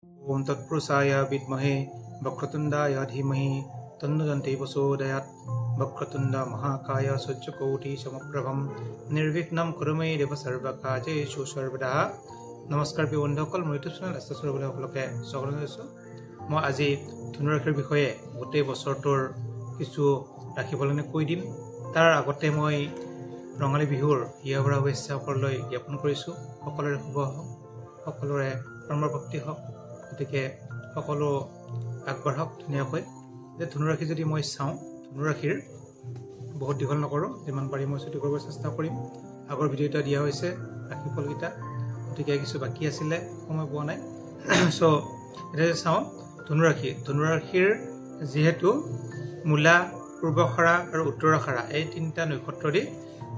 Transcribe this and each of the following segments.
ओम तत्पुरुषाय विद्महे वक्रतुंडाय धीमहि तन्नो दन्ति प्रचोदयात् वक्रतुंड महाकाय सूर्यकोटि समप्रभं निर्विघ्नं कुरु मे देव सर्वकार्येषु सर्वदा। नमस्कार प्रिय बন্ধুসকল, মোৰ ইউটিউব চেনেল এষ্টাছৰ সকলোকে স্বাগতম জনাইছোঁ। মই আজি ধনুৰাশিৰ বিষয়ে গোটেই বছৰটোৰ কিছু ৰাশিফলনে কৈ দিম। তাৰ আগতে মই ৰঙালী বিহুৰ হিয়াভৰা শুভেচ্ছা সকলোলৈ জ্ঞাপন কৰিছোঁ। সকলোৰে শুভ হওক, সকলোৰে কৰ্মপ্ৰাপ্তি হওক, গতিকে সকলো আগবাঢ়ক ধুনীয়াকৈ। যে ধনুৰাশি যদি মই চাওঁ, ধনুৰাশিৰ বহুত দীঘল নকৰোঁ, যিমান পাৰি মই ছুটি কৰিব চেষ্টা কৰিম। আগৰ ভিডিঅ' এটা দিয়া হৈছে ৰাশিফলকেইটা, গতিকে কিছু বাকী আছিলে, সময় পোৱা নাই। চ' এতিয়া চাওঁ ধনুৰাশিৰ যিহেতু মূলা, পূৰ্বখাৰা আৰু উত্তৰাখাৰা এই তিনিটা নক্ষত্ৰদি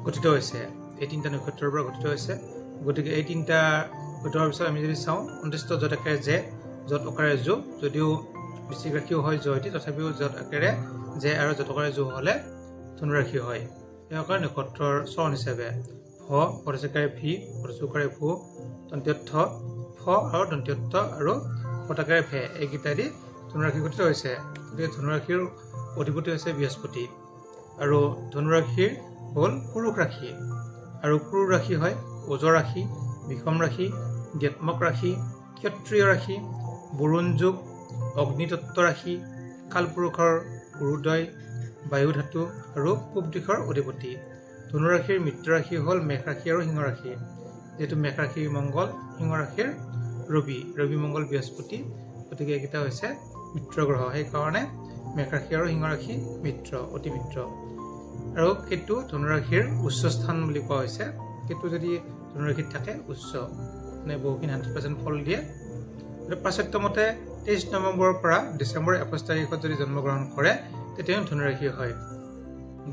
গঠিত হৈছে, এই তিনিটা নক্ষত্ৰৰ পৰা গঠিত হৈছে। গতিকে এই তিনিটা গঠিত হোৱাৰ পিছত আমি যদি চাওঁ 29 য'ত একেৰে জে, য'ত অকাৰে জো, যদিও বৃশ্চিক ৰাশিও হয় জয়তী, তথাপিও য'ত একেৰে জে আৰু য'ত অকাৰে জো হ'লে ধনুৰাশি হয়। এই অকাৰে নক্ষত্ৰৰ চৰণ হিচাপে ভ, পৰচিকাৰে ভি, পৰচুকাৰে ভু, দন্ত্যৰ্থ ফ আৰু দন্ত্যৰ্থ আৰু ফটাকাৰে ভে, এইকেইটা দি ধনুৰাশি গঠিত হৈছে। গতিকে ধনুৰাশিৰ অধিপতি হৈছে বৃহস্পতি, আৰু ধনুৰাশিৰ হ'ল পুৰুষ ৰাশি, আৰু ক্ৰুৰ ৰাশি হয় ওজ ৰাশি, বিষম ৰাশি, জ্ঞাত্মক ৰাশি, ক্ষত্ৰিয় ৰাশি, বৰুণ যুগ, অগ্নিতত্ত্ব ৰাশি, কালপুৰুষৰ গুৰুদয়, বায়ু ধাতু আৰু পূব দিশৰ অধিপতি। ধনুৰাশিৰ মিত্ৰ ৰাশি হ'ল মেঘ ৰাশি আৰু সিংহ ৰাশি। যিহেতু মেঘ ৰাশিৰ মংগল, সিংহ ৰাশিৰ ৰবি মংগল বৃহস্পতি, গতিকে এইকেইটা হৈছে মিত্ৰ গ্ৰহ। সেইকাৰণে মেঘ ৰাশি আৰু সিংহ ৰাশি মিত্ৰ, অতি মিত্ৰ। আৰু কেতু ধনুৰাশিৰ উচ্চ স্থান বুলি কোৱা হৈছে। কেতু যদি ধনুৰাশিত থাকে উচ্চ, মানে বহুখিনি 100% ফল দিয়ে। পাশ্চাত্য মতে 23 নৱেম্বৰৰ পৰা ডিচেম্বৰ 21 তাৰিখত যদি জন্মগ্ৰহণ কৰে তেতিয়া ধনুৰাশি হয়।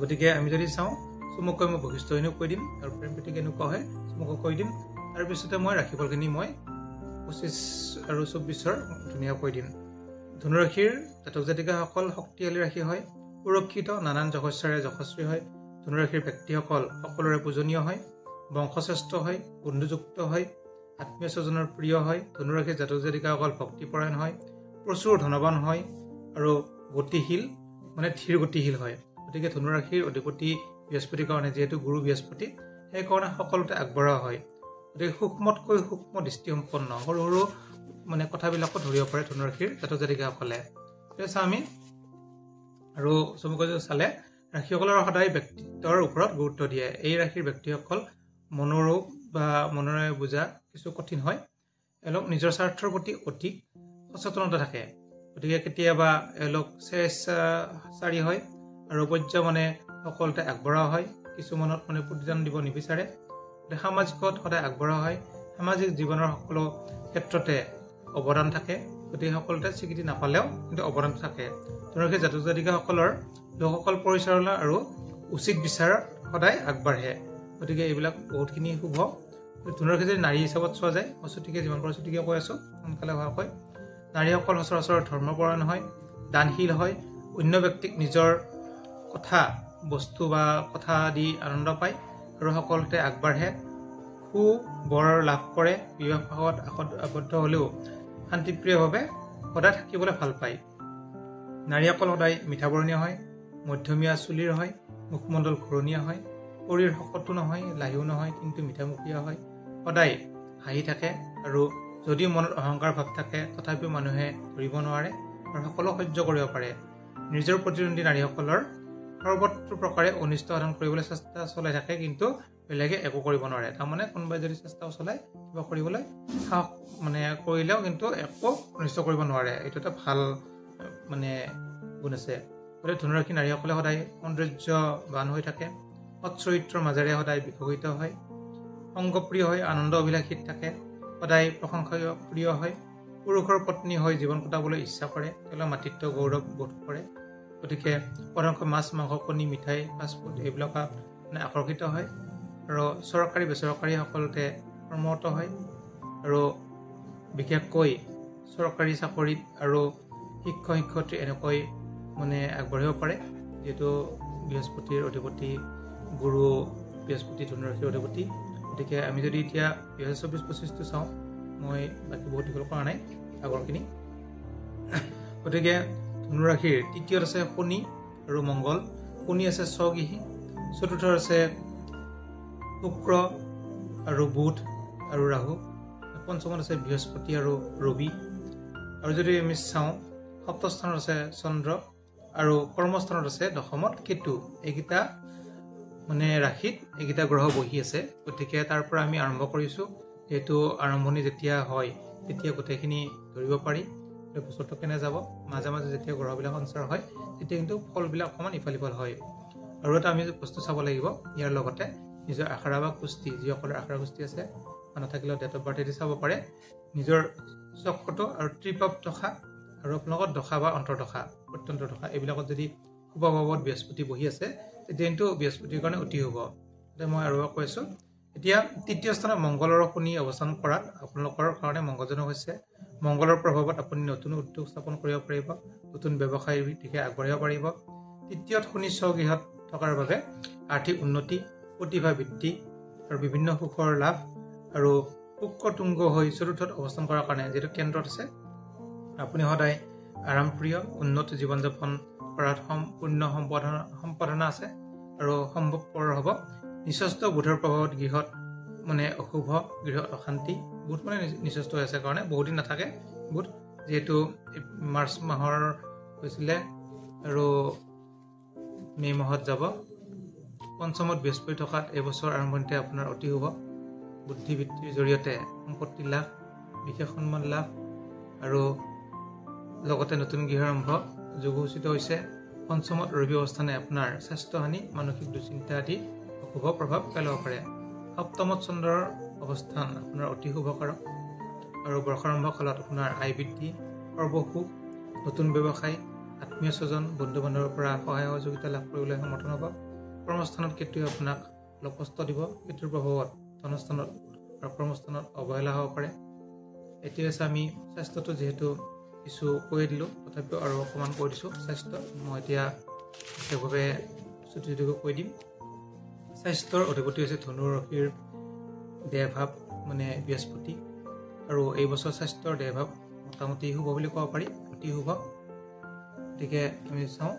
গতিকে আমি যদি চাওঁ, চমুকৈ মই বৈশিষ্ট্যখিনিও কৈ দিম আৰু প্ৰেম প্ৰীতি কেনেকুৱা হয় চমুকৈ কৈ দিম। তাৰপিছতে মই ৰাশিফলখিনি মই 25 আৰু 24ৰ ধুনীয়া কৈ দিম। ধনুৰাশিৰ জাতক জাতিকাসকল শক্তিশালী ৰাশি হয়, সুৰক্ষিত, নানান যশস্যাৰে যশস্বী হয়। ধনুৰাশিৰ ব্যক্তিসকল সকলোৰে পূজনীয় হয়, বংশশ্ৰেষ্ঠ হয়, বন্ধুযুক্ত হয়, আত্মীয় স্বজনৰ প্ৰিয় হয়। ধনুৰাশিৰ জাতক জাতিকাসকল ভক্তিপৰায়ণ হয়, প্ৰচুৰ ধনৱান হয় আৰু গতিশীল, মানে ধীৰ গতিশীল হয়। গতিকে ধনুৰাশিৰ অধিপতি বৃহস্পতিৰ কাৰণে, যিহেতু গুৰু বৃহস্পতি, সেইকাৰণে সকলোতে আগবঢ়া হয়। গতিকে সূক্ষ্মতকৈ সূক্ষ্ম দৃষ্টিসম্পন্ন, সৰু সৰু মানে কথাবিলাকো ধৰিব পাৰে ধনুৰাশিৰ জাতক জাতিকাসকলে। চাওঁ আমি, আৰু চমুকৈ চালে ৰাশিসকলৰ সদায় ব্যক্তিত্বৰ ওপৰত গুৰুত্ব দিয়ে। এই ৰাশিৰ ব্যক্তিসকল মনোৰোগ বা মনৰে বুজা কিছু কঠিন হয়। এওঁলোক নিজৰ স্বাৰ্থৰ প্ৰতি অধিক সচেতনতা থাকে। গতিকে কেতিয়াবা এওঁলোক স্বেচ্ছাচাৰী হয় আৰু মানে সকলোতে আগবঢ়া হয়। কিছুমানত মানে প্ৰতিদান দিব নিবিচাৰে। সামাজিকত সদায় আগবঢ়া হয়, সামাজিক জীৱনৰ সকলো ক্ষেত্ৰতে অৱদান থাকে। গতিকে সকলোতে স্বীকৃতি নাপালেও কিন্তু অৱদান থাকে। ধনুৰাশিৰ জাতক জাতিকাসকলৰ লোকসকল পৰিচালনা আৰু উচিত বিচাৰত সদায় আগবাঢ়ে। গতিকে এইবিলাক বহুতখিনি শুভ। ধনুৰাশি যদি নাৰী হিচাপত চোৱা যায়, মই ছুটিকে যিমান পাৰোঁ ছুটিকে কৈ আছোঁ সোনকালে হোৱাকৈ। নাৰীসকল সচৰাচৰ ধৰ্মপৰায়ণ হয়, দানশীল হয়, অন্য ব্যক্তিক নিজৰ কথা, বস্তু বা কথা দি আনন্দ পায় আৰু সকলোতে আগবাঢ়ে। বৰ লাভ কৰে, বিবাহত আবদ্ধ হ'লেও শান্তিপ্ৰিয়ভাৱে সদায় থাকিবলৈ ভাল পায়। নাৰীসকল সদায় মিঠাবৰণীয়া হয়, মধ্যমীয়া চুলিৰ হয়, মুখমণ্ডল ঘূৰণীয়া হয়, শৰীৰ শকতো নহয়, লাহিও নহয়, কিন্তু মিঠামুখীয়া হয়, সদায় হাঁহি থাকে। আৰু যদিও মনত অহংকাৰ ভাৱ থাকে তথাপিও মানুহে ধৰিব নোৱাৰে আৰু সকলো সহ্য কৰিব পাৰে। নিজৰ প্ৰতিদ্বন্দ্বী নাৰীসকলৰ সৰ্বত্ৰ প্ৰকাৰে অনিষ্ট সাধন কৰিবলৈ চেষ্টা চলাই থাকে, কিন্তু বেলেগে একো কৰিব নোৱাৰে। তাৰমানে কোনোবাই যদি চেষ্টাও চলায় কিবা কৰিবলৈ, সাহস মানে কৰিলেও কিন্তু একো অনিষ্ট কৰিব নোৱাৰে। এইটো এটা ভাল মানে গুণ আছে। গতিকে ধনুৰাশি নাৰীসকলে সদায় সৌন্দৰ্যৱান হৈ থাকে, সৎ চৰিত্ৰৰ মাজেৰে সদায় বিকশিত হয়, সংগপ্ৰিয় হয়, আনন্দ অভিলাষীত থাকে, সদায় প্ৰশংসা প্ৰিয় হয়, পুৰুষৰ পত্নী হৈ জীৱন কটাবলৈ ইচ্ছা কৰে, তেওঁলোকে মাতৃত্ব গৌৰৱ বোধ কৰে। গতিকে প্ৰধানকৈ মাছ, মাংস, কণী, মিঠাই, ফাষ্টফুড এইবিলাকত মানে আকৰ্ষিত হয়, আৰু চৰকাৰী বেচৰকাৰী সকলোতে কৰ্মৰত হয়, আৰু বিশেষকৈ চৰকাৰী চাকৰিত আৰু শিক্ষক শিক্ষয়িত্ৰী এনেকৈ মানে আগবাঢ়িব পাৰে। যিহেতু বৃহস্পতিৰ অধিপতি গুৰু বৃহস্পতি ধনুৰাশিৰ অধিপতি। গতিকে আমি যদি এতিয়া 2024-25টো চাওঁ, মই বাকী বহুত দীঘল কৰা নাই, আগৰখিনি গতিকে ধনুৰাশিৰ তৃতীয়ত আছে শনি আৰু মংগল শনি আছে স্বগৃহী চতুৰ্থত আছে শুক্ৰ আৰু বুধ আৰু ৰাহু পঞ্চমত আছে বৃহস্পতি আৰু ৰবি আৰু যদি আমি চাওঁ সপ্তম স্থানত আছে চন্দ্ৰ আৰু কৰ্মস্থানত আছে দশমত কেতু এইকেইটা মানে ৰাশিত এইকেইটা গ্ৰহ বহি আছে গতিকে তাৰ পৰা আমি আৰম্ভ কৰিছোঁ যেহেতু আৰম্ভণি যেতিয়া হয় তেতিয়া গোটেইখিনি ধৰিব পাৰি বছৰটো কেনে যাব মাজে মাজে যেতিয়া গ্ৰহবিলাক সঞ্চাৰ হয় তেতিয়া কিন্তু ফলবিলাক অকণমান ইফাল সিফাল হয় আৰু এটা আমি বস্তু চাব লাগিব ইয়াৰ লগতে নিজৰ আখৰা বা কুস্তি যিসকলৰ আখৰা কুস্তি আছে বা নাথাকিলেও ডেট অফ বাৰ্থ এদি চাব পাৰে নিজৰ চক্ৰটো আৰু ত্ৰিপাপ দশা আৰু আপোনালোকৰ দশা বা অন্তৰ্দশা প্ৰত্যন্ত দশা এইবিলাকত যদি শুভ ভাৱত বৃহস্পতি বহি আছে তেতিয়া কিন্তু বৃহস্পতিৰ কাৰণে অতি শুভ এতিয়া মই আৰু কৈ আছোঁ এতিয়া তৃতীয় স্থানত মংগল আৰু শনি অৱস্থান কৰাত আপোনালোকৰ কাৰণে মংগলজনক হৈছে মংগলৰ প্ৰভাৱত আপুনি নতুন উদ্যোগ স্থাপন কৰিব পাৰিব নতুন ব্যৱসায়ৰ দিশে আগবাঢ়িব পাৰিব তৃতীয়ত শনি স্বগৃহত থকাৰ বাবে আৰ্থিক উন্নতি প্ৰতিভা বৃদ্ধি আৰু বিভিন্ন সুখৰ লাভ আৰু শুক্ৰতুংগ হৈ চতুৰ্থত অৱস্থান কৰাৰ কাৰণে যিটো কেন্দ্ৰত আছে আপুনি সদায় আৰামপ্ৰিয় উন্নত জীৱন যাপন কৰাত সম্পূৰ্ণ সম্পাদনা আছে আৰু সম্ভৱপৰ হ'ব নিচস্ত বুধৰ প্ৰভাৱত গৃহত মানে অশুভ গৃহত অশান্তি বুধ মানে নিচস্ত হৈ আছে কাৰণে বহুদিন নাথাকে বুধ যিহেতু মাৰ্চ মাহৰ হৈছিলে আৰু মে' মাহত যাব পঞ্চমত বৃহস্পতি থকাত এইবছৰ আৰম্ভণিতে আপোনাৰ অতি শুভ বুদ্ধিবৃত্তিৰ জৰিয়তে সম্পত্তি লাভ বিশেষ সন্মান লাভ আৰু লগতে নতুন গৃহাৰম্ভ যোগসূচিত হৈছে পঞ্চমত ৰবি অৱস্থানে আপোনাৰ স্বাস্থ্যহানি মানসিক দুশ্চিন্তা আদি অশুভ প্ৰভাৱ পেলাব পাৰে সপ্তমত চন্দ্ৰৰ অৱস্থান আপোনাৰ অতি শুভকাৰক আৰু বৰ্ষাৰম্ভ কালত আপোনাৰ আয় বৃদ্ধি সৰ্বসুখ নতুন ব্যৱসায় আত্মীয় স্বজন বন্ধু বান্ধৱৰ পৰা সহায় সহযোগিতা লাভ কৰিবলৈ সমৰ্থন হ'ব কৰ্মস্থানত কেতুৱে আপোনাক অলপ কষ্ট দিব কেতুৰ প্ৰভাৱত ধনস্থানত আৰু কৰ্মস্থানত অৱহেলা হ'ব পাৰে এতিয়া আছে আমি স্বাস্থ্যটো যিহেতু কিছু কৈ দিলোঁ তথাপিও আৰু অকণমান কৈ দিছোঁ স্বাস্থ্য মই এতিয়া বিশেষভাৱে চুটিকৈ কৈ দিম স্বাস্থ্যৰ অধিপতি হৈছে ধনু ৰাশিৰ দেহভাৱ মানে বৃহস্পতি আৰু এই বছৰ স্বাস্থ্যৰ দেহভাৱ মোটামুটি শুভ বুলি ক'ব পাৰি অতি শুভ গতিকে আমি চাওঁ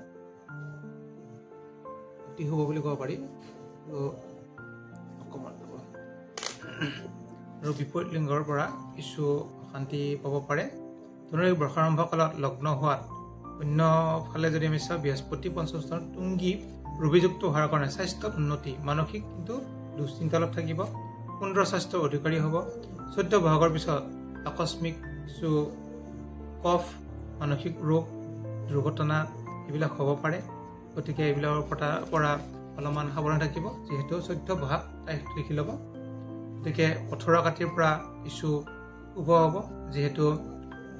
অতি শুভ বুলি ক'ব পাৰি অকণমান আৰু বিপৰীত লিংগৰ পৰা কিছু অশান্তি পাব পাৰে ধনুৰাশি বৰ্ষাৰম্ভ কালত লগ্ন হোৱাত অন্যফালে যদি আমি চাওঁ বৃহস্পতি পঞ্চম স্থানত তুংগী ৰবিযুক্ত হোৱাৰ কাৰণে স্বাস্থ্যত উন্নতি মানসিক কিন্তু দুশ্চিন্তা অলপ থাকিব সুন্দৰ স্বাস্থ্যৰ অধিকাৰী হ'ব 14 বহাগৰ পিছত আকস্মিক কিছু কফ মানসিক ৰোগ দুৰ্ঘটনা এইবিলাক হ'ব পাৰে গতিকে এইবিলাকৰ পৰা অলপমান সাৱধান থাকিব যিহেতু 14 বহাগ তাৰিখটো লিখি ল'ব গতিকে 18 কাতিৰ পৰা কিছু শুভ হ'ব যিহেতু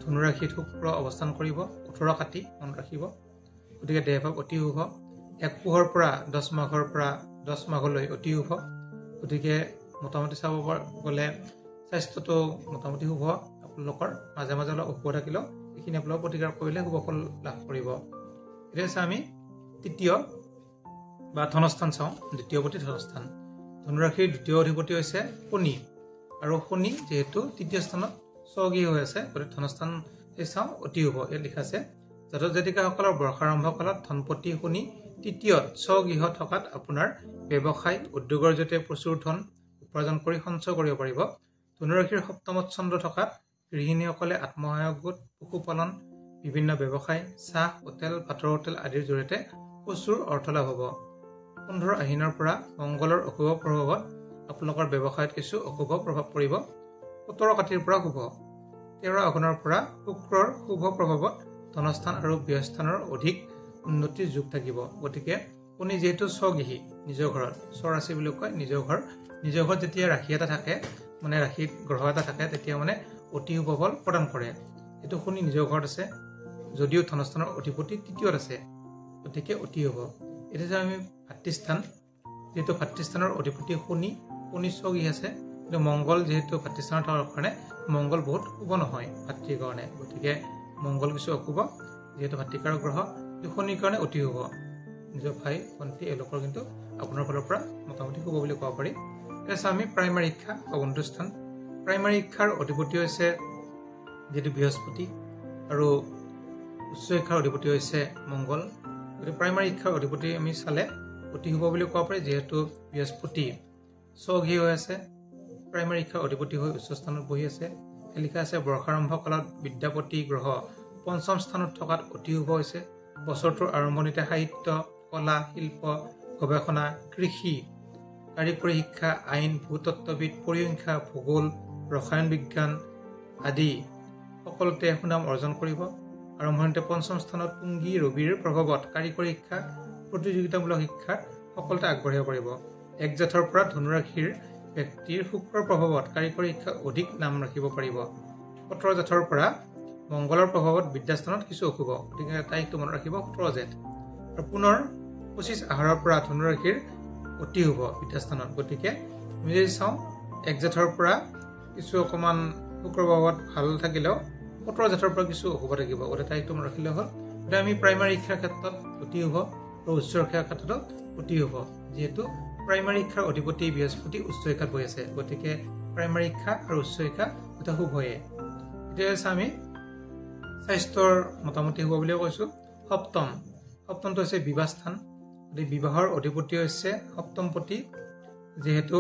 ধনুৰাশিত শুক্ৰ অৱস্থান কৰিব 18 কাতি মনত ৰাখিব গতিকে দেহভাৱ অতি শুভ 1 পুহৰ পৰা 10 মাঘৰ পৰা 10 মাঘলৈ অতি শুভ গতিকে মোটামুটি চাব গ'লে স্বাস্থ্যটো মোটামুটি শুভ আপোনালোকৰ মাজে মাজে অলপ অশুভ থাকিলেও এইখিনি আপোনালোকে প্ৰতিকাৰ কৰিলে শুভ ফল লাভ কৰিব এতিয়া চাওঁ আমি তৃতীয় বা ধনস্থান চাওঁ দ্বিতীয়পতি ধনস্থান ধনুৰাশিৰ দ্বিতীয় অধিপতি হৈছে শনি আৰু শনি যিহেতু তৃতীয় স্থানত স্বগৃহী হৈ আছে গতিকে ধনস্থান চাওঁ অতি শুভ ইয়াত লিখা আছে জাতক জাতিকাসকলৰ বৰ্ষাৰম্ভ কালত ধনপতি শনি তৃতীয়ত স্বগৃহ থকাত আপোনাৰ ব্যৱসায় উদ্যোগৰ জৰিয়তে প্ৰচুৰ ধন উপাৰ্জন কৰি সঞ্চয় কৰিব পাৰিব ধনুৰাশিৰ সপ্তমত চন্দ্ৰ থকাত গৃহিণীসকলে আত্মসহায়ক গোট পশুপালন বিভিন্ন ব্যৱসায় চাহ হোটেল ভাতৰ হোটেল আদিৰ জৰিয়তে প্ৰচুৰ অৰ্থ লাভ হ'ব 15 আহিনৰ পৰা মংগলৰ অশুভ প্ৰভাৱত আপোনালোকৰ ব্যৱসায়ত কিছু অশুভ প্ৰভাৱ পৰিব 17 কাতিৰ পৰা শুভ 13 আঘোণৰ পৰা শুক্ৰৰ শুভ প্ৰভাৱত ধনস্থান আৰু ব্যয়স্থানৰ অধিক উন্নতিৰ যোগ থাকিব গতিকে আপুনি যিহেতু স্বগৃহী নিজৰ ঘৰত স্বৰাশি বুলি কয় নিজৰ ঘৰত যেতিয়া ৰাশি এটা থাকে মানে ৰাশিত গ্ৰহ এটা থাকে তেতিয়া মানে অতি শুভ ফল প্ৰদান কৰে এইটো শনি নিজৰ ঘৰত আছে যদিও ধনস্থানৰ অধিপতি তৃতীয়ত আছে গতিকে অতি শুভ এতিয়া আমি ভাতৃস্থান যেহেতু ভাতৃস্থানৰ অধিপতি শনি স্বগৃহী আছে কিন্তু মংগল যিহেতু ভাতৃস্থানত থকাৰ কাৰণে মংগল বহুত শুভ নহয় ভাতৃৰ কাৰণে গতিকে মংগল কিছু অশুভ যিহেতু ভাতৃকাৰক গ্ৰহ কিন্তু শনিৰ কাৰণে অতি শুভ নিজৰ ভাই ভণ্টি এওঁলোকৰ কিন্তু আপোনাৰ ফালৰ পৰা মোটামুটি শুভ বুলি ক'ব পাৰি এতিয়া আমি প্ৰাইমাৰী শিক্ষা বা বন্ধুস্থান প্ৰাইমাৰী শিক্ষাৰ অধিপতি হৈছে যেটো বৃহস্পতি আৰু উচ্চ শিক্ষাৰ অধিপতি হৈছে মংগল গতিকে প্ৰাইমাৰী শিক্ষাৰ অধিপতি আমি চালে অতি শুভ বুলি ক'ব পাৰি যেহেতু বৃহস্পতি স্বঘী হৈ আছে প্ৰাইমাৰী শিক্ষাৰ অধিপতি হৈ উচ্চ স্থানত বহি আছে লিখা আছে বৰ্ষাৰম্ভ কালত বিদ্যাপতি গ্ৰহ পঞ্চম স্থানত থকাত অতি শুভ হৈছে বছৰটোৰ আৰম্ভণিতে সাহিত্য কলা শিল্প গৱেষণা কৃষি কাৰিকৰী শিক্ষা আইন ভূতত্ত্ববিদ পৰিসংখ্যা ভূগোল ৰসায়ন বিজ্ঞান আদি সকলোতে সুনাম অৰ্জন কৰিব আৰম্ভণিতে পঞ্চম স্থানত পুংগী ৰবিৰ প্ৰভাৱত কাৰিকৰী শিক্ষা প্ৰতিযোগিতামূলক শিক্ষাত সকলোতে আগবাঢ়িব পাৰিব এক জেঠৰ পৰা ধনুৰাশিৰ ব্যক্তিৰ শুক্ৰৰ প্ৰভাৱত কাৰিকৰী শিক্ষা অধিক নাম ৰাখিব পাৰিব 17 জেঠৰ পৰা মংগলৰ প্ৰভাৱত বিদ্যাস্থানত কিছু অশুভ গতিকে তাৰিখটো মনত ৰাখিব 17 জেঠ আৰু পুনৰ 25 আহাৰৰ পৰা ধনুৰাশিৰ অতি শুভ বিদ্যাস্থানত গতিকে আমি যদি চাওঁ এক জেঠৰ পৰা কিছু অকমান শুক্ৰৰ প্ৰভাৱত ভাল থাকিলেও 17 জেঠৰ পৰা কিছু অশুভ থাকিব গতিকে তাৰিখটো মনত ৰাখিলে হ'ল এতিয়া আমি প্ৰাইমাৰী শিক্ষাৰ ক্ষেত্ৰত অতি শুভ আৰু উচ্চ শিক্ষাৰ ক্ষেত্ৰত অতি শুভ যেহেতু প্ৰাইমাৰী শিক্ষাৰ অধিপতি বৃহস্পতি উচ্চ শিক্ষাত বহি আছে গতিকে প্ৰাইমাৰী শিক্ষা আৰু উচ্চ শিক্ষা এটা শুভ হয় এতিয়া আমি স্বাস্থ্যৰ মোটামুটি শুভ বুলি কৈছো সপ্তমটো হৈছে বিবাহ স্থান গতিকে বিবাহৰ অধিপতি হৈছে সপ্তমপতি যেহেতু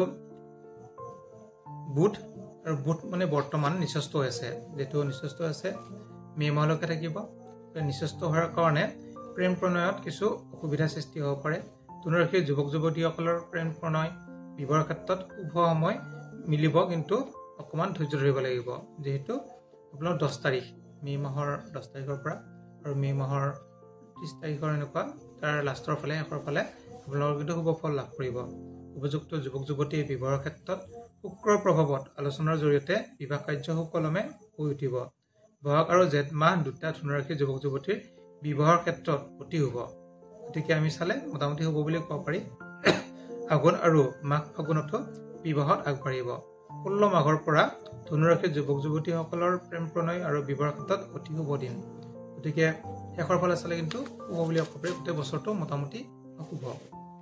বুধ আৰু বুধ মানে বৰ্তমান নিচস্ত হৈছে যেহেতু নিচস্ত আছে মে মাহলৈকে থাকিব নিচস্ত হোৱাৰ কাৰণে প্ৰেম প্ৰণয়ত কিছু অসুবিধা সৃষ্টি হ'ব পাৰে ধনুৰাশিৰ যুৱক যুৱতীসকলৰ প্ৰেম প্ৰণয় বিবাহৰ ক্ষেত্ৰত শুভ সময় মিলিব কিন্তু অকমান ধৈৰ্য ধৰিব লাগিব যেহেতু আপোনাৰ 10 তাৰিখ মে মাহৰ 10 তাৰিখৰ পৰা আৰু মে মাহৰ 30 তাৰিখৰ এনেকুৱা তাৰ লাষ্টৰ ফালে শেষৰ ফালে আপোনালোকৰ কিন্তু শুভ ফল লাভ কৰিব উপযুক্ত যুৱক যুৱতীৰ বিবাহৰ ক্ষেত্ৰত শুক্ৰৰ প্ৰভাৱত আলোচনাৰ জৰিয়তে বিবাহ কাৰ্য সুকলমে হৈ উঠিব বহাগ আৰু জেঠ মাহ দুটা ধনুৰাশিৰ যুৱক যুৱতীৰ বিবাহৰ ক্ষেত্ৰত অতি শুভ গতিকে আমি চালে মোটামুটি শুভ বুলি ক'ব পাৰি আঘোণ আৰু মাঘ ফাগুনতো বিবাহত আগবাঢ়িব 16 মাঘৰ পৰা ধনুৰাশিৰ যুৱক যুৱতীসকলৰ প্ৰেম প্ৰণয় আৰু বিবাহৰ ক্ষেত্ৰত অতি শুভ দিন গতিকে শেষৰ ফালে চালে কিন্তু শুভ বুলি ক'ব পাৰি গোটেই বছৰটো মোটামুটি শুভ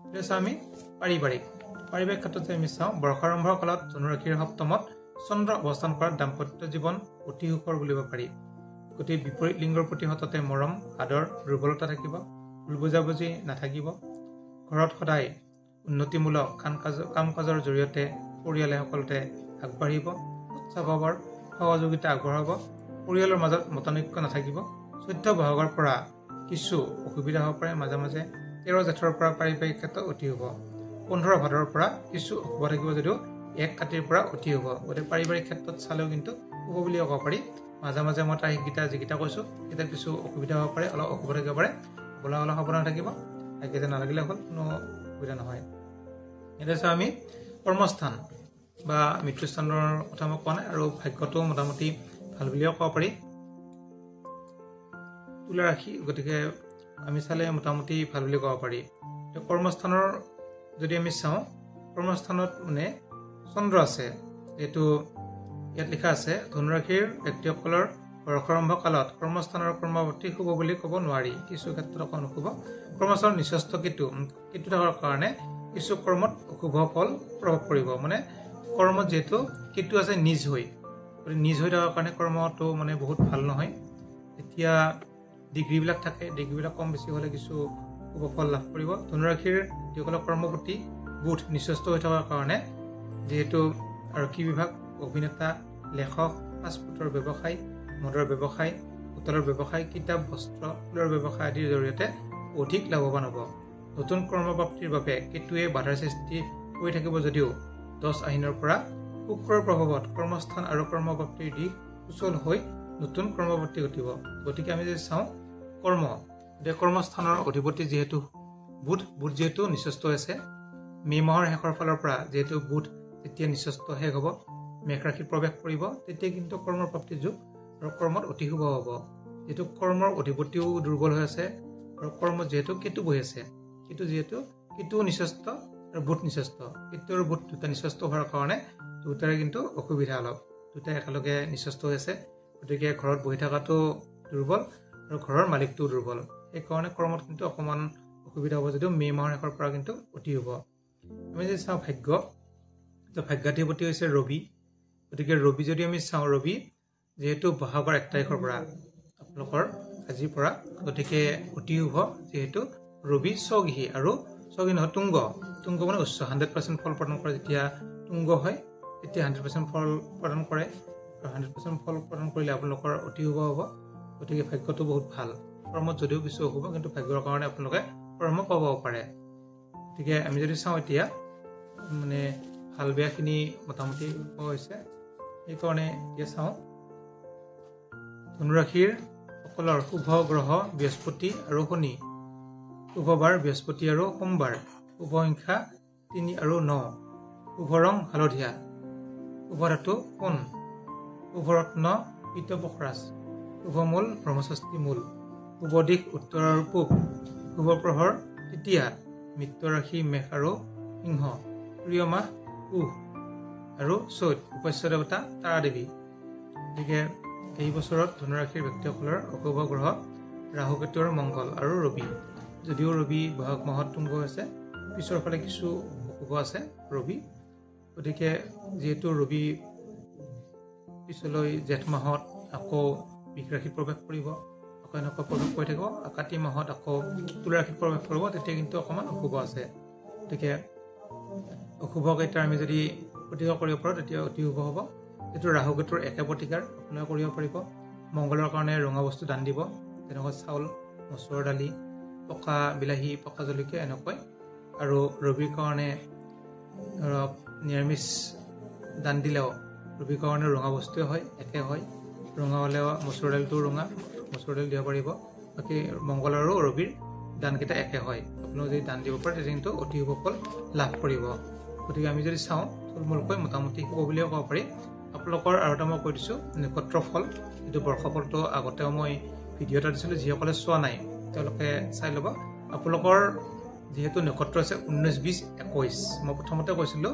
এতিয়া আমি পাৰিবাৰিক ক্ষেত্ৰত আমি চাওঁ বৰ্ষাৰম্ভৰ কালত ধনুৰাশিৰ সপ্তমত চন্দ্ৰ অৱস্থান কৰাত দাম্পত্য জীৱন অতি সুখৰ বুলিব পাৰি গতিকে বিপৰীত লিংগৰ প্ৰতি সততে মৰম আদৰ দুৰ্বলতা থাকিব ভুল বুজাবুজি নাথাকিব ঘৰত সদায় উন্নতিমূলক কাম কাজৰ জৰিয়তে পৰিয়ালে সকলোতে আগবাঢ়িব স্বভাৱৰ সহযোগিতা আগবঢ়াব পৰিয়ালৰ মাজত মতানৈক্য নাথাকিব 14 বহাগৰ পৰা কিছু অসুবিধা হ'ব পাৰে মাজে মাজে 13 জেঠৰ পৰা পাৰিবাৰিক ক্ষেত্ৰত অতি শুভ 15 ভাদৰ পৰা কিছু অশুভ থাকিব যদিও 1 কাতিৰ পৰা অতি শুভ গতিকে পাৰিবাৰিক ক্ষেত্ৰত চালেও কিন্তু শুভ বুলি ক'ব পাৰি মাজে মাজে মই তাৰিখকেইটা যিকেইটা কৈছো এটা কিছু অসুবিধা হ'ব পাৰে অলপ অশুভ থাকিব পাৰে অলপ সাৱধান থাকিব একেটা নালাগিলে হ'ল কোনো অসুবিধা নহয় এতিয়া আমি কৰ্মস্থান বা মৃত্যুস্থানৰ কথা মই কোৱা নাই আৰু ভাগ্যটো মোটামুটি ভাল বুলিও ক'ব পাৰি তুলা ৰাশি গতিকে আমি চালে মোটামুটি ভাল বুলি ক'ব পাৰি কৰ্মস্থানৰ যদি আমি চাওঁ কৰ্মস্থানত মানে চন্দ্ৰ আছে এইটো ইয়াত লিখা আছে ধনুৰাশিৰ ব্যক্তিসকলৰ বৰ্ষাৰম্ভ কালত কৰ্মস্থানৰ কৰ্মৱৰ্তী শুভ বুলি ক'ব নোৱাৰি কিছু ক্ষেত্ৰত অকণ অশুভ কৰ্মস্থানৰ নিচস্ত কেতু থকাৰ কাৰণে কিছু কৰ্মত অশুভ ফল প্ৰভাৱ পৰিব মানে কৰ্মত যেহেতু কেতু আছে নিজ হৈ থকাৰ কাৰণে কৰ্মটো মানে বহুত ভাল নহয় এতিয়া ডিগ্ৰীবিলাক থাকে ডিগ্ৰীবিলাক কম বেছি হ'লে কিছু শুভ ফল লাভ কৰিব ধনুৰাশিৰ যিসকলৰ কৰ্মপতি বুধ নিচস্ত হৈ থকাৰ কাৰণে যেহেতু আৰক্ষী বিভাগ অভিনেতা লেখক ফাষ্টফুডৰ ব্যৱসায় মদৰ ব্যৱসায় হোটেলৰ ব্যৱসায় কিতাপ বস্ত্ৰ ফুলৰ ব্যৱসায় আদিৰ জৰিয়তে অধিক লাভৱান হ'ব নতুন কৰ্মপ্ৰাপ্তিৰ বাবে কেতুৱে বাধাৰ সৃষ্টি কৰি থাকিব যদিও 10 আহিনৰ পৰা শুক্ৰৰ প্ৰভাৱত কৰ্মস্থান আৰু কৰ্মপ্ৰাপ্তিৰ দিশ সুচল হৈ নতুন কৰ্মপ্ৰাপ্তি ঘটিব গতিকে আমি যদি চাওঁ কৰ্মস্থানৰ অধিপতি যিহেতু বুধ যিহেতু নিচস্ত আছে মে মাহৰ শেষৰ ফালৰ পৰা যিহেতু বুধ যেতিয়া নিচস্ত শেষ হ'ব মেঘ ৰাশিত প্ৰৱেশ কৰিব তেতিয়া কিন্তু কৰ্মপ্ৰাপ্তিৰ যুগ আৰু কৰ্মত অতি শুভ হ'ব যেহেতু কৰ্মৰ অধিপতিও দুৰ্বল হৈ আছে আৰু কৰ্মত যিহেতু কেতু বহি আছে কেতু নিচস্ত আৰু বুধ নিচস্ত কেতু আৰু বুধ দুটা নিচস্ত হোৱাৰ কাৰণে দুটাৰে কিন্তু অসুবিধা অলপ দুটা একেলগে নিচস্ত হৈ আছে গতিকে ঘৰত বহি থকাটো দুৰ্বল আৰু ঘৰৰ মালিকটো দুৰ্বল সেইকাৰণে কৰ্মত কিন্তু অকমান অসুবিধা হ'ব যদিও মে মাহৰ শেষৰ পৰা কিন্তু অতি শুভ আমি যদি চাওঁ ভাগ্যাধিপতি হৈছে ৰবি গতিকে ৰবি যদি আমি চাওঁ ৰবি যেহেতু বহাগৰ 1 তাৰিখৰ পৰা আপোনালোকৰ আজিৰ পৰা গতিকে অতি শুভ যেহেতু ৰবি স্বগৃহী আৰু স্বগৃহী নহয় তুংগ মানে উচ্চ 100% ফল প্ৰদান কৰে যেতিয়া তুংগ হয় তেতিয়া 100% ফল প্ৰদান কৰে আৰু 100% ফল প্ৰদান কৰিলে আপোনালোকৰ অতি শুভ হ'ব গতিকে ভাগ্যটো বহুত ভাল কৰ্মত যদিও কিছু অশুভ কিন্তু ভাগ্যৰ কাৰণে আপোনালোকে কৰ্ম পাব পাৰে গতিকে আমি যদি চাওঁ এতিয়া মানে ভাল বেয়াখিনি মোটামুটি কোৱা হৈছে এইকাৰণে এতিয়া চাওঁ ধনুৰাশিৰ সকলৰ শুভ গ্ৰহ বৃহস্পতি আৰু শনি শুভবাৰ বৃহস্পতি আৰু সোমবাৰ শুভ সংখ্যা 3 আৰু 9 শুভ ৰং হালধীয়া শুভ ধাতু সোণ শুভ ৰত্ন পীতপখৰাজ শুভ মূল ব্ৰহ্মষষ্ঠী মূল শুভ দিশ উত্তৰ আৰু পূব শুভ প্ৰহৰ তৃতীয়া মিত্ৰ ৰাশি মেষ আৰু সিংহ প্ৰিয় মাহ পুহ আৰু চৈত উপস্য দেৱতা তাৰা দেৱী গতিকে এই বছৰত ধনুৰাশিৰ ব্যক্তিসকলৰ অশুভ গ্ৰহ ৰাহু কেতু আৰু মংগল আৰু ৰবি যদিও ৰবি বহাগ মাহত তুংগ আছে পিছৰ ফালে কিছু অশুভ আছে ৰবি গতিকে যেহেতু ৰবি পিছলৈ জেঠ মাহত আকৌ বৃষ ৰাশিত প্ৰৱেশ কৰিব আকৌ এনেকুৱা প্ৰৱেশ কৰি থাকিব কাতি মাহত আকৌ তুলা ৰাশিত প্ৰৱেশ কৰিব তেতিয়া কিন্তু অকণমান অশুভ আছে গতিকে অশুভকেইটা আমি যদি প্ৰতিকাৰ কৰিব পাৰোঁ তেতিয়া অতি শুভ হ'ব এইটো ৰাহু কেতুৰ একে প্ৰতিকাৰ আপোনালোকে কৰিব পাৰিব মংগলৰ কাৰণে ৰঙা বস্তু দান দিব যেনেকৈ চাউল মচুৰ দালি পকা বিলাহী পকা জলকীয়া এনেকৈ আৰু ৰবিৰ কাৰণে ধৰক নিৰামিষ দান দিলেও ৰবিৰ কাৰণে ৰঙা বস্তুৱে হয় একে হয় ৰঙা হ'লেও মচুৰ দালিটো ৰঙা মচুৰ দালি দিব পাৰিব বাকী মংগল আৰু ৰবিৰ দানকেইটা একে হয় আপোনালোকে যদি দান দিব পাৰে তেতিয়া কিন্তু অতি শুভ ফল লাভ কৰিব গতিকে আমি যদি চাওঁ থুলমূলকৈ মোটামুটি শুভ বুলিও ক'ব পাৰি আপোনালোকৰ আৰু এটা মই কৈ দিছোঁ নক্ষত্ৰ ফল এইটো বৰ্ষফলটো আগতেও মই ভিডিঅ' এটা দিছিলোঁ যিসকলে চোৱা নাই তেওঁলোকে চাই ল'ব আপোনালোকৰ যিহেতু নক্ষত্ৰ আছে 19 20 21 মই প্ৰথমতে কৈছিলোঁ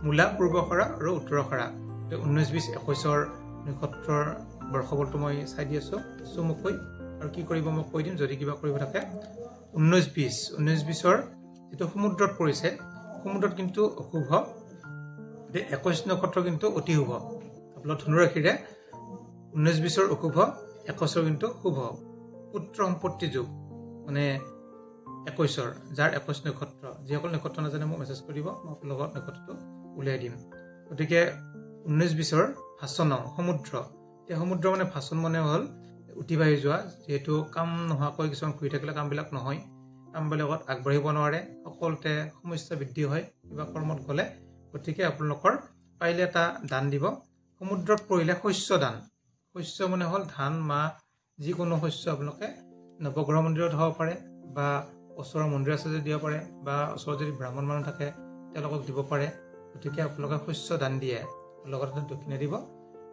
মূলা পূৰ্বখৰা আৰু উত্তৰখৰা 19 20 21ৰ নক্ষত্ৰৰ বৰ্ষফলটো মই চাই দি আছোঁ চমুকৈ আৰু কি কৰিব মই কৈ দিম যদি কিবা কৰিব থাকে 19 20ৰ যিটো সমুদ্ৰত পৰিছে সমুদ্ৰত কিন্তু অশুভ 21 নক্ষত্ৰ কিন্তু অতি শুভ আপোনাৰ ধনুৰাশিৰে 19 20ৰ অশুভ 21ৰ কিন্তু শুভ পুত্ৰ সম্পত্তি যোগ মানে 21ৰ যাৰ 21 নক্ষত্ৰ যিসকল নক্ষত্ৰ নাজানে মোক মেছেজ কৰিব মই আপোনালোকৰ নক্ষত্ৰটো উলিয়াই দিম গতিকে 19 20ৰ ভাষণ সমুদ্ৰ এই সমুদ্ৰ মানে ভাষণ মানে হ'ল উঠি বাঢ়ি যোৱা যেহেতু কাম নোহোৱাকৈ কিছুমান ঘূৰি থাকিলে কামবিলাক নহয় কামবিলাকত আগবাঢ়িব নোৱাৰে সকলোতে সমস্যা বৃদ্ধি হয় কিবা কৰ্মত গ'লে গতিকে আপোনালোকৰ পাৰিলে এটা দান দিব সমুদ্ৰত পৰিলে শস্য দান শস্য মানে হ'ল ধান মাহ যিকোনো শস্য আপোনালোকে নৱগ্ৰহ মন্দিৰত হ'ব পাৰে বা ওচৰৰ মন্দিৰ আছে যদি দিব পাৰে বা ওচৰত যদি ব্ৰাহ্মণ মানুহ থাকে তেওঁলোকক দিব পাৰে গতিকে আপোনালোকে শস্য দান দিয়ে লগতে দক্ষিণা দিব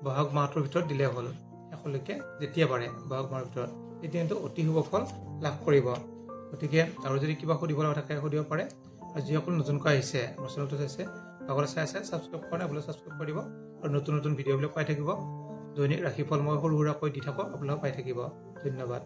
বহাগ মাহটোৰ ভিতৰত দিলে হ'ল শেষলৈকে যেতিয়া পাৰে বহাগ মাহৰ ভিতৰত তেতিয়া কিন্তু অতি শুভ ফল লাভ কৰিব গতিকে আৰু যদি কিবা সুধিব লগা থাকে সুধিব পাৰে আৰু যিসকল নতুনকৈ আহিছে মোৰ চেনেলটো চাইছে লগতে চাই ছাবস্ক্ৰাইব কৰে আপোনালোকে ছাবস্ক্ৰাইব কৰিব আৰু নতুন নতুন ভিডিঅ'বিলাক পাই থাকিব দৈনিক ৰাশিফল মই সৰু সুৰাকৈ দি থাকোঁ আপোনালোকে পাই থাকিব ধন্যবাদ